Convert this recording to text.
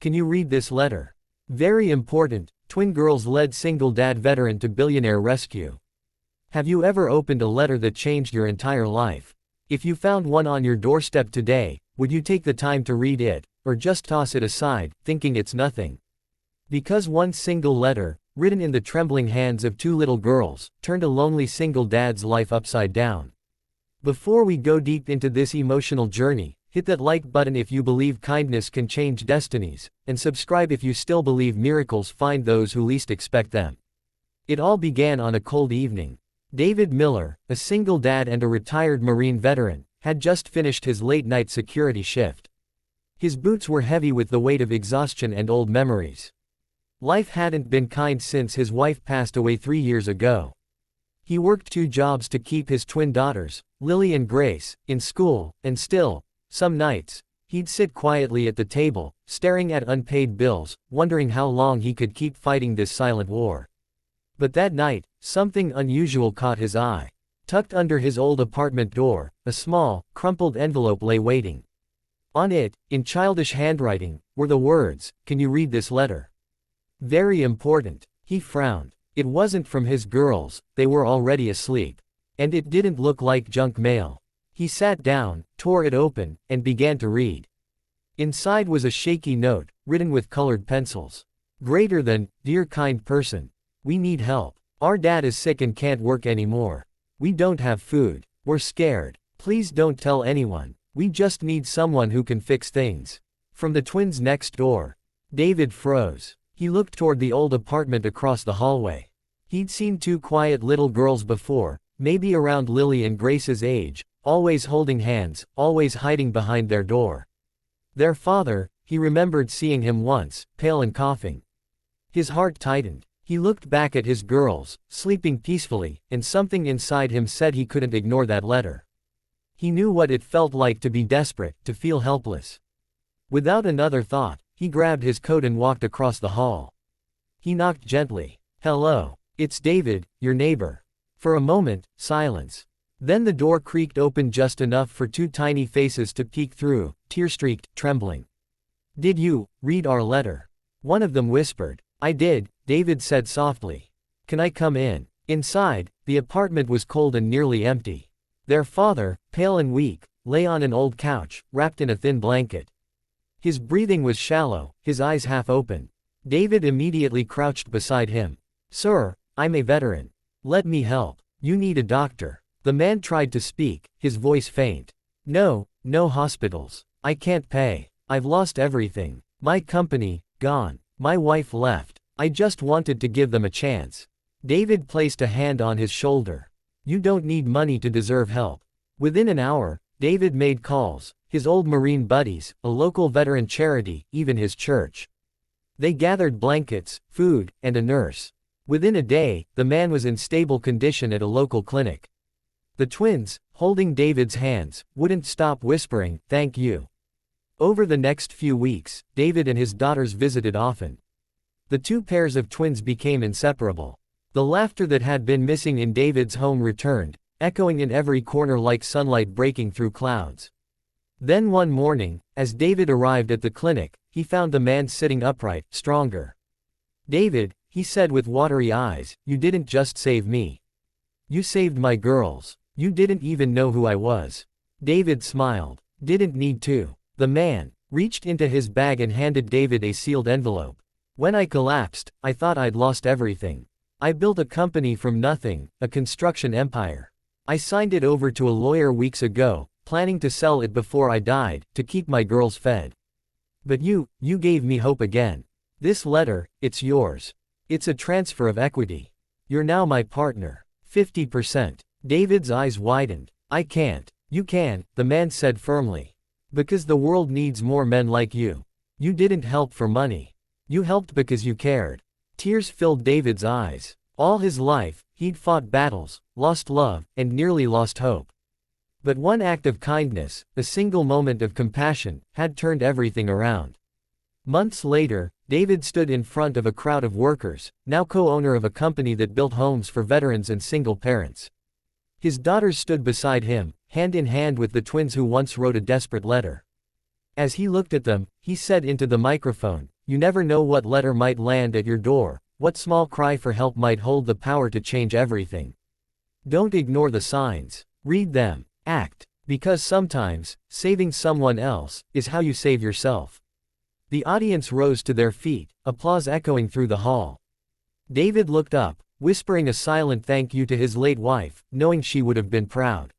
Can you read this letter? Very important, twin girls led single dad veteran to billionaire rescue. Have you ever opened a letter that changed your entire life? If you found one on your doorstep today, would you take the time to read it, or just toss it aside, thinking it's nothing? Because one single letter, written in the trembling hands of two little girls, turned a lonely single dad's life upside down. Before we go deep into this emotional journey, hit that like button if you believe kindness can change destinies, and subscribe if you still believe miracles find those who least expect them. It all began on a cold evening. David Miller, a single dad and a retired Marine veteran, had just finished his late-night security shift. His boots were heavy with the weight of exhaustion and old memories. Life hadn't been kind since his wife passed away 3 years ago. He worked 2 jobs to keep his twin daughters, Lily and Grace, in school, and still, some nights, he'd sit quietly at the table, staring at unpaid bills, wondering how long he could keep fighting this silent war. But that night, something unusual caught his eye. Tucked under his old apartment door, a small, crumpled envelope lay waiting. On it, in childish handwriting, were the words, "Can you read this letter?" Very important. He frowned. It wasn't from his girls, they were already asleep. And it didn't look like junk mail. He sat down, tore it open, and began to read. Inside was a shaky note, written with colored pencils. Greater than, "Dear kind person. We need help. Our dad is sick and can't work anymore. We don't have food. We're scared. Please don't tell anyone. We just need someone who can fix things." From the twins next door. David froze. He looked toward the old apartment across the hallway. He'd seen 2 quiet little girls before, maybe around Lily and Grace's age, always holding hands, always hiding behind their door. Their father, he remembered seeing him once, pale and coughing. His heart tightened. He looked back at his girls, sleeping peacefully, and something inside him said he couldn't ignore that letter. He knew what it felt like to be desperate, to feel helpless. Without another thought, he grabbed his coat and walked across the hall. He knocked gently. "Hello. It's David, your neighbor." For a moment, silence. Then the door creaked open just enough for 2 tiny faces to peek through, tear-streaked, trembling. "Did you read our letter?" One of them whispered. "I did," David said softly. "Can I come in?" Inside, the apartment was cold and nearly empty. Their father, pale and weak, lay on an old couch, wrapped in a thin blanket. His breathing was shallow, his eyes half open. David immediately crouched beside him. "Sir, I'm a veteran. Let me help. You need a doctor." The man tried to speak, his voice faint. No hospitals. I can't pay. I've lost everything. My company, gone. My wife left. I just wanted to give them a chance." David placed a hand on his shoulder. "You don't need money to deserve help." Within an hour, David made calls, his old Marine buddies, a local veteran charity, even his church. They gathered blankets, food, and a nurse. Within a day, the man was in stable condition at a local clinic. The twins, holding David's hands, wouldn't stop whispering, "Thank you." Over the next few weeks, David and his daughters visited often. The 2 pairs of twins became inseparable. The laughter that had been missing in David's home returned, echoing in every corner like sunlight breaking through clouds. Then one morning, as David arrived at the clinic, he found the man sitting upright, stronger. "David," he said with watery eyes, "you didn't just save me. You saved my girls. You didn't even know who I was." David smiled. "Didn't need to." The man reached into his bag and handed David a sealed envelope. "When I collapsed, I thought I'd lost everything. I built a company from nothing, a construction empire. I signed it over to a lawyer weeks ago, planning to sell it before I died, to keep my girls fed. But you gave me hope again. This letter, it's yours. It's a transfer of equity. You're now my partner. 50%. David's eyes widened. "I can't." "You can," the man said firmly. "Because the world needs more men like you. You didn't help for money. You helped because you cared." Tears filled David's eyes. All his life, he'd fought battles, lost love, and nearly lost hope. But one act of kindness, a single moment of compassion, had turned everything around. Months later, David stood in front of a crowd of workers, now co-owner of a company that built homes for veterans and single parents. His daughters stood beside him, hand in hand with the twins who once wrote a desperate letter. As he looked at them, he said into the microphone, "You never know what letter might land at your door, what small cry for help might hold the power to change everything. Don't ignore the signs. Read them. Act. Because sometimes, saving someone else, is how you save yourself." The audience rose to their feet, applause echoing through the hall. David looked up, whispering a silent thank you to his late wife, knowing she would have been proud.